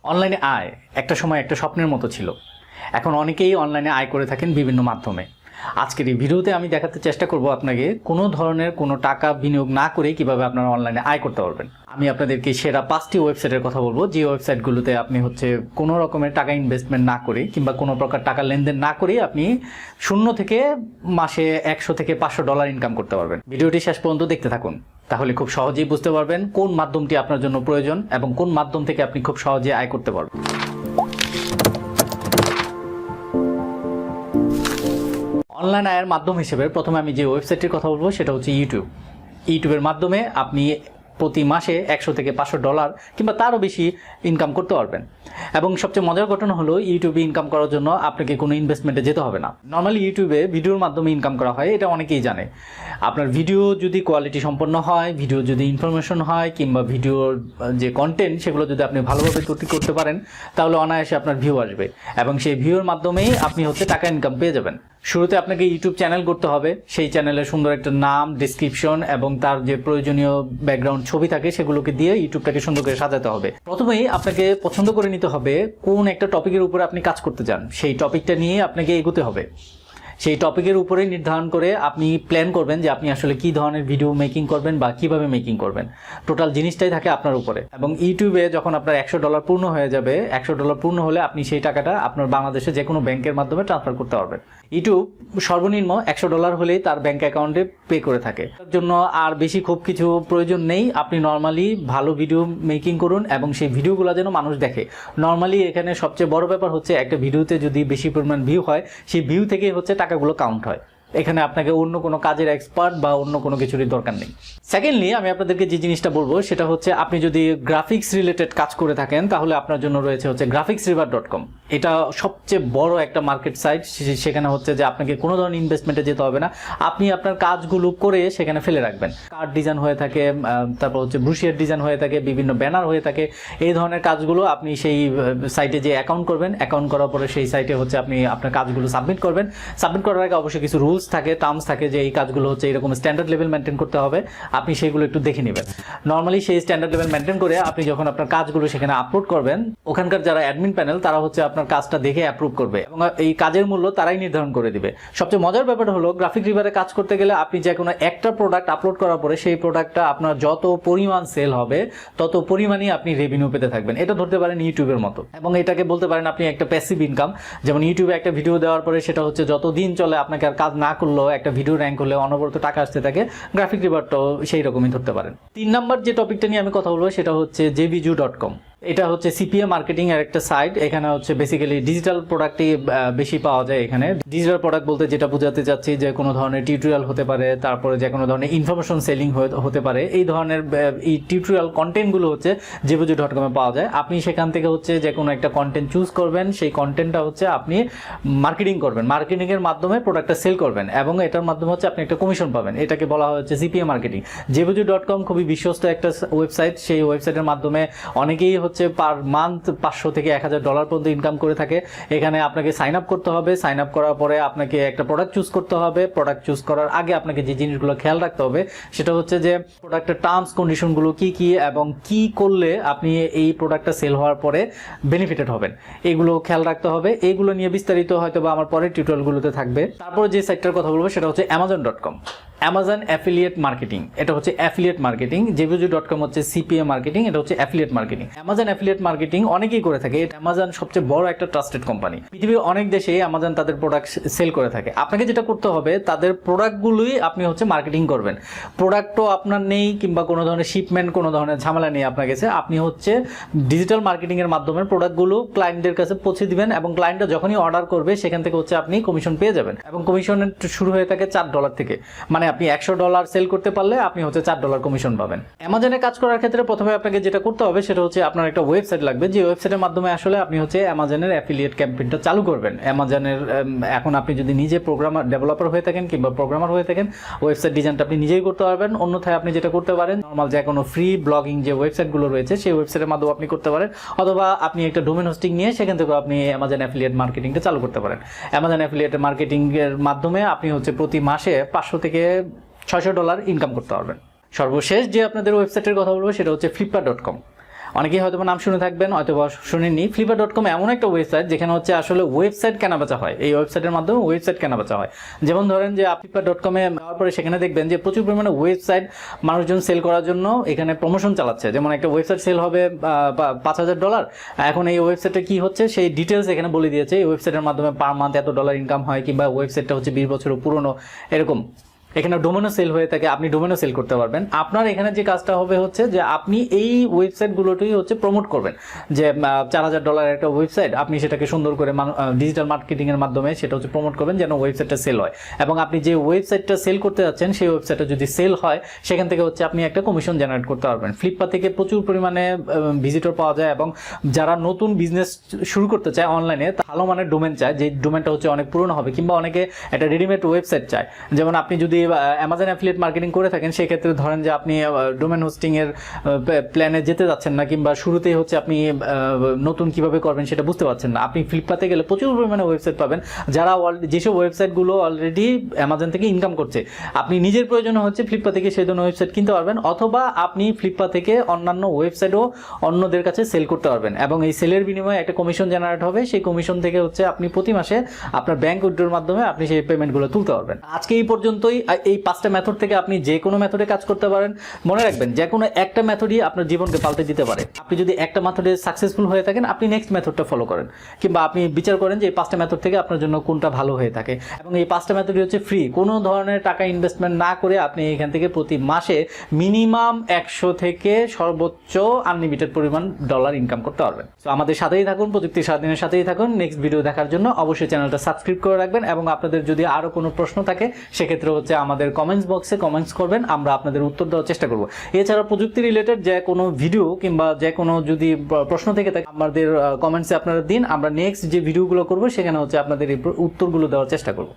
অনলাইনে আয় একটা সময় একটা স্বপ্নের মতো ছিল। এখন অনেকেই অনলাইনে আয় করে থাকেন বিভিন্ন মাধ্যমে। আজকের এই ভিডিওতে আমি দেখাতে চেষ্টা করব আপনাকে কোনো ধরনের কোনো টাকা বিনিয়োগ না করেই কিভাবে আপনারা অনলাইনে আয় করতে পারবেন। আমি আপনাদেরকে সেরা 5টি ওয়েবসাইটের কথা বলবো, যে ওয়েবসাইটগুলোতে আপনি কোনো রকমের টাকা ইনভেস্টমেন্ট না করে কিংবা কোনো প্রকার টাকা লেনদেন না করেই আপনি শূন্য থেকে মাসে 100 থেকে $500 ইনকাম করতে পারবেন। ভিডিওটি শেষ পর্যন্ত দেখতে থাকুন, তাহলে খুব সহজেই বুঝতে পারবেন কোন মাধ্যমটি আপনার জন্য প্রয়োজন এবং কোন মাধ্যম থেকে আপনি খুব সহজে আয় করতে পারবেন। অনলাইন আয়ের মাধ্যম হিসেবে প্রথমে আমি যে ওয়েবসাইটটির কথা বলবো সেটা হচ্ছে ইউটিউবের মাধ্যমে আপনি প্রতি মাসে 100 থেকে $500 কিংবা তারও বেশি ইনকাম করতে পারবেন। এবং সবচেয়ে মজার ঘটনা হলো ইউটিউবে ইনকাম করার জন্য আপনাকে কোনো ইনভেস্টমেন্টে যেতে হবে না। নর্মালি ইউটিউবে ভিডিওর মাধ্যমে ইনকাম করা হয়, এটা অনেকেই জানে। আপনার ভিডিও যদি কোয়ালিটি সম্পন্ন হয়, ভিডিও যদি ইনফরমেশন হয় কিংবা ভিডিওর যে কন্টেন্ট সেগুলো যদি আপনি ভালোভাবে তৈরি করতে পারেন, তাহলে অনায়াসে আপনার ভিউ আসবে এবং সেই ভিউর মাধ্যমেই আপনি টাকা ইনকাম পেয়ে যাবেন। শুরুতে আপনাকে ইউটিউব চ্যানেল করতে হবে, সেই চ্যানেলের সুন্দর একটা নাম, ডিসক্রিপশন এবং তার যে প্রয়োজনীয় ব্যাকগ্রাউন্ড ছবি থাকে সেগুলোকে দিয়ে ইউটিউবটাকে সুন্দর করে সাজাতে হবে। প্রথমেই আপনাকে পছন্দ করে নিতে হবে কোন একটা টপিকের উপরে আপনি কাজ করতে চান, সেই টপিকটা নিয়ে আপনাকে এগোতে হবে। সেই টপিকের উপরে নির্ধারণ করে আপনি প্ল্যান করবেন যে আপনি আসলে কী ধরনের ভিডিও মেকিং করবেন বা কিভাবে মেকিং করবেন। টোটাল জিনিসটাই থাকে আপনার উপরে। এবং ইউটিউবে যখন আপনার $100 পূর্ণ হয়ে যাবে, $100 পূর্ণ হলে আপনি সেই টাকাটা আপনার বাংলাদেশে যে কোনো ব্যাংকের মাধ্যমে ট্রান্সফার করতে পারবেন। ইউটিউব সর্বনিম্ন $100 হলেই তার ব্যাংক অ্যাকাউন্টে পে করে থাকে। তার জন্য আর বেশি খুব কিছু প্রয়োজন নেই। আপনি নর্মালি ভালো ভিডিও মেকিং করুন এবং সেই ভিডিওগুলো যেন মানুষ দেখে। নর্মালি এখানে সবচেয়ে বড় ব্যাপার হচ্ছে একটা ভিডিওতে যদি বেশি পরিমাণ ভিউ হয়, সেই ভিউ থেকেই টাকাগুলো কাউন্ট হয়। এখানে আপনাকে অন্য কোনো কাজের এক্সপার্ট বা অন্য কোনো কিছুরই দরকার নেই। সেকেন্ডলি আমি আপনাদেরকে যে জিনিসটা বলবো সেটা হচ্ছে, আপনি যদি গ্রাফিক্স রিলেটেড কাজ করে থাকেন তাহলে আপনার জন্য রয়েছে graphicsriver.com। এটা সবচেয়ে বড় একটা মার্কেট সাইট। সেখানে যে আপনাকে কোনো ধরনের ইনভেস্টমেন্টে যেতে হবে না, আপনি আপনার কাজগুলো করে সেখানে ফেলে রাখবেন। কার্ড ডিজাইন হয়ে থাকে, তারপর ব্রুশিয়ার ডিজাইন হয়ে থাকে, বিভিন্ন ব্যানার হয়ে থাকে। এই ধরনের কাজগুলো আপনি সেই সাইটে যে অ্যাকাউন্ট করবেন, অ্যাকাউন্ট করার পরে সেই সাইটে আপনি আপনার কাজগুলো সাবমিট করবেন। সাবমিট করার আগে অবশ্যই কিছু রুলস থাকে, টার্মস থাকে যে এই কাজগুলো এরকম স্ট্যান্ডার্ড লেভেল মেনটেন করতে হবে। আপনি সেইগুলো একটু দেখে নেবেন। নর্মালি সেই স্ট্যান্ডার্ড লেভেল মেনটেন করে আপনি যখন আপনার কাজগুলো সেখানে আপলোড করবেন, ওখানকার যারা অ্যাডমিন প্যানেল তারা আপনার কাজটা দেখে অ্যাপ্রুভ করবে এবং এই কাজের মূল্য তারাই নির্ধারণ করে দিবে। সবচেয়ে মজার ব্যাপারটা হলো, গ্রাফিক রিভারে কাজ করতে গেলে আপনি যে কোনো একটা প্রোডাক্ট আপলোড করার পরে সেই প্রোডাক্টটা আপনার যত পরিমাণ সেল হবে তত পরিমাণই আপনি রেভিনিউ পেতে থাকবেন। এটা ধরতে পারেন ইউটিউবের মতো এবং এটাকে বলতে পারেন আপনি একটা প্যাসিভ ইনকাম। যেমন ইউটিউবে একটা ভিডিও দেওয়ার পরে সেটা যত দিন চলে, আপনাকে আর কাজ না করলেও একটা ভিডিও র্যাঙ্ক হলে অনবরত টাকা আসতে থাকে। গ্রাফিক রিভারটাও সেই রকমই ধরতে পারেন। 3 নাম্বার যে টপিকটা নিয়ে আমি কথা বলবো সেটা হচ্ছে jbiju.com। এটা সিপিএ মার্কেটিং এর একটা সাইট। এখানে বেসিক্যালি ডিজিটাল প্রোডাক্টই বেশি পাওয়া যায়। এখানে ডিজিটাল প্রোডাক্ট বলতে যেটা বোঝাতে চাচ্ছি, যে কোনো ধরনের টিউটোরিয়াল হতে পারে, তারপরে যে কোনো ধরনের ইনফরমেশন সেলিং হতে পারে। এই ধরনের এই টিউটোরিয়াল কন্টেন্টগুলো jbiju.com এ পাওয়া যায়। আপনি সেখান থেকে যে কোনো একটা কন্টেন্ট চুজ করবেন, সেই কন্টেন্টটা আপনি মার্কেটিং করবেন, মার্কেটিং এর মাধ্যমে প্রোডাক্টটা সেল করবেন এবং এটার মাধ্যমে আপনি একটা কমিশন পাবেন। এটাকে বলা হচ্ছে সিপিএ মার্কেটিং। jbiju.com খুবই বিশ্বস্ত একটা ওয়েবসাইট। সেই ওয়েবসাইটের মাধ্যমে অনেকেই পার মান্থ $500 থেকে $1000 পর্যন্ত ইনকাম করে থাকে। এখানে আপনাকে সাইন আপ করতে হবে। সাইন আপ করার পরে আপনাকে একটা প্রোডাক্ট চুজ করতে হবে। প্রোডাক্ট চুজ করার আগে আপনাকে যে জিনিসগুলো খেয়াল রাখতে হবে সেটা যে প্রোডাক্টের টার্মস কন্ডিশনগুলো কি কি এবং কি করলে আপনি এই প্রোডাক্টটা সেল হওয়ার পরে বেনিফিটেড হবেন, এগুলো খেয়াল রাখতে হবে। এইগুলো নিয়ে বিস্তারিত হয়তো বা আমার পরের টিউটোরিয়ালগুলোতে থাকবে। তারপরে যে সাইটটার কথা বলবো সেটা amazon.com। অ্যামাজন অ্যাফিলিয়েট মার্কেটিং, এটা affiliate marketing. jbiju.com CPA marketing, এটা affiliate marketing. Amazon affiliate marketing অনেকেই করে থাকে। অ্যামাজন সবচেয়ে বড় একটা ট্রাস্টেড কোম্পানি। পৃথিবীর অনেক দেশে অ্যামাজন তাদের প্রোডাক্ট সেল করে থাকে। আপনাকে যেটা করতে হবে, তাদের প্রোডাক্টগুলোই আপনি মার্কেটিং করবেন। প্রোডাক্টও আপনার নেই কিংবা কোনো ধরনের শিপমেন্ট, কোনো ধরনের ঝামেলা নেই আপনার কাছে। আপনি ডিজিটাল মার্কেটিং এর মাধ্যমে প্রোডাক্টগুলো ক্লায়েন্টদের কাছে পৌঁছে দিবেন এবং ক্লায়েন্টরা যখনই অর্ডার করবে সেখান থেকে আপনি কমিশন পেয়ে যাবেন। এবং কমিশন শুরু হয়ে থাকে $4 থেকে। মানে আপনি $100 সেল করতে পারলে আপনি $4 কমিশন পাবেন। অ্যামাজনে কাজ করার ক্ষেত্রে প্রথমে আপনাকে যেটা করতে হবে সেটা আপনার একটা ওয়েবসাইট লাগবে, যে ওয়েবসাইটের মাধ্যমে আপনি অ্যামাজনের অ্যাফিলিয়েট ক্যাম্পেইনটা চালু করবেন। অ্যামাজনের এখন আপনি যদি নিজে ডেভেলপার হয়ে থাকেন কিংবা প্রোগ্রামার হয়ে থাকেন, ওয়েবসাইট ডিজাইনটা আপনি নিজেই করতে পারবেন। অন্যথায় আপনি যেটা করতে পারেন, নর্মাল যে কোনো ফ্রি ব্লগিং যে ওয়েবসাইটগুলো রয়েছে সেই ওয়েবসাইটের মাধ্যমে আপনি করতে পারেন, অথবা আপনি একটা ডোমেন হোস্টিং নিয়ে সেখান থেকে আপনি অ্যামাজন অ্যাফিলিয়েট মার্কেটিংটা চালু করতে পারেন। অ্যামাজন অ্যাফিলিয়েট মার্কেটিং এর মাধ্যমে আপনি প্রতি মাসে $500 থেকে $600 ইনকাম করতে পারবেন। সর্বশেষ যে আপনাদের ওয়েবসাইটের কথা বলবো সেটা flipkart.com। অনেকেই হয়তো নাম শুনে থাকবেন, হয়তো শুনেননি। flippa.com এমন একটা ওয়েবসাইট যেখানে হচ্ছে আসলে ওয়েবসাইট কেনাবেচা হয়। এই ওয়েবসাইটের মাধ্যমে ওয়েবসাইট কেনাবেচা হয়। যেমন ধরেন যে flippa.com এ যাওয়ার পরে সেখানে দেখবেন যে প্রচুর পরিমাণে ওয়েবসাইট মানুষজন সেল করার জন্য এখানে প্রমোশন চালাচ্ছে। যেমন একটা ওয়েবসাইট সেল হবে $5,000, এখন এই ওয়েবসাইটে কি হচ্ছে সেই ডিটেলস এখানে বলে দিয়েছে। এই ওয়েবসাইটের মাধ্যমে পার মান্থ এত ডলার ইনকাম হয়, কিংবা ওয়েবসাইটটা হচ্ছে 20 বছরের পুরনো, এরকম। এখানে ডোমেনও সেল হয়ে থাকে, আপনি ডোমেনও সেল করতে পারবেন। আপনার এখানে যে কাজটা হবে হচ্ছে যে আপনি এই ওয়েবসাইটগুলোতেই হচ্ছে প্রমোট করবেন, যে $4,000 একটা ওয়েবসাইট, আপনি সেটাকে সুন্দর করে ডিজিটাল মার্কেটিংয়ের মাধ্যমে সেটা হচ্ছে প্রমোট করবেন যেন ওয়েবসাইটটা সেল হয়। এবং আপনি যে ওয়েবসাইটটা সেল করতে যাচ্ছেন সেই ওয়েবসাইটটা যদি সেল হয়, সেখান থেকে হচ্ছে আপনি একটা কমিশন জেনারেট করতে পারবেন। ফ্লিপকার্ট থেকে প্রচুর পরিমাণে ভিজিটর পাওয়া যায়, এবং যারা নতুন বিজনেস শুরু করতে চায় অনলাইনে, ভালো মানের ডোমেন চায়, যে ডোমেনটা হচ্ছে অনেক পুরনো হবে, কিংবা অনেকে একটা রেডিমেড ওয়েবসাইট চায়। যেমন আপনি যদি অ্যামাজন অ্যাফিলিয়েট মার্কেটিং করে থাকেন, সেই ক্ষেত্রে ধরেন যে আপনি ডোমেন হোস্টিং এর প্ল্যানে যেতে যাচ্ছেন না, কিংবা শুরুতেই হচ্ছে আপনি নতুন কিভাবে করবেন সেটা বুঝতে পারছেন না, আপনি ফ্লিপকার্টে গেলে প্রচুর পরিমাণে ওয়েবসাইট পাবেন যারা যেসব ওয়েবসাইটগুলো অলরেডি অ্যামাজন থেকে ইনকাম করছে। আপনি নিজের প্রয়োজনে হচ্ছে ফ্লিপকার্ট থেকে সেই ধরনের ওয়েবসাইট কিনতে পারবেন, অথবা আপনি ফ্লিপকার্ট থেকে অন্যান্য ওয়েবসাইটও অন্যদের কাছে সেল করতে পারবেন, এবং এই সেলের বিনিময়ে একটা কমিশন জেনারেট হবে। সেই কমিশন থেকে হচ্ছে আপনি প্রতি মাসে আপনার ব্যাংক উইথড্রর মাধ্যমে আপনি সেই পেমেন্টগুলো তুলতে পারবেন। আজকে এই পর্যন্তই। এই 5টা মেথড থেকে আপনি যে কোনো মেথডে কাজ করতে পারেন। মনে রাখবেন, যে কোনো একটা মেথডই আপনার জীবনকে পাল্টে দিতে পারে। আপনি যদি একটা মেথডে সাকসেসফুল হয়ে থাকেন, আপনি নেক্সট মেথডটা ফলো করেন, কিংবা আপনি বিচার করেন যে এই 5টা মেথড থেকে আপনার জন্য কোনটা ভালো হয়ে থাকে। এবং এই 5টা মেথডই হচ্ছে ফ্রি, কোনো ধরনের টাকা ইনভেস্টমেন্ট না করে আপনি এখান থেকে প্রতি মাসে মিনিমাম 100 থেকে সর্বোচ্চ আনলিমিটেড পরিমাণ ডলার ইনকাম করতে পারবেন। তো আমাদের সাথেই থাকুন, প্রযুক্তি সারাদিনের সাথেই থাকুন। নেক্সট ভিডিও দেখার জন্য অবশ্যই চ্যানেলটা সাবস্ক্রাইব করে রাখবেন, এবং আপনাদের যদি আরো কোনো প্রশ্ন থাকে সেক্ষেত্রে হচ্ছে আমাদের কমেন্টস বক্সে কমেন্টস করবেন, আমরা আপনাদের উত্তর দেওয়ার চেষ্টা করব। এছাড়া প্রযুক্তি রিলেটেড যে কোনো ভিডিও কিংবা যে কোনো যদি প্রশ্ন থেকে থাকে, আমাদের কমেন্টসে আপনারা দিন, আমরা নেক্সট যে ভিডিওগুলো করব সেখানে হচ্ছে আপনাদের এই উত্তরগুলো দেওয়ার চেষ্টা করব।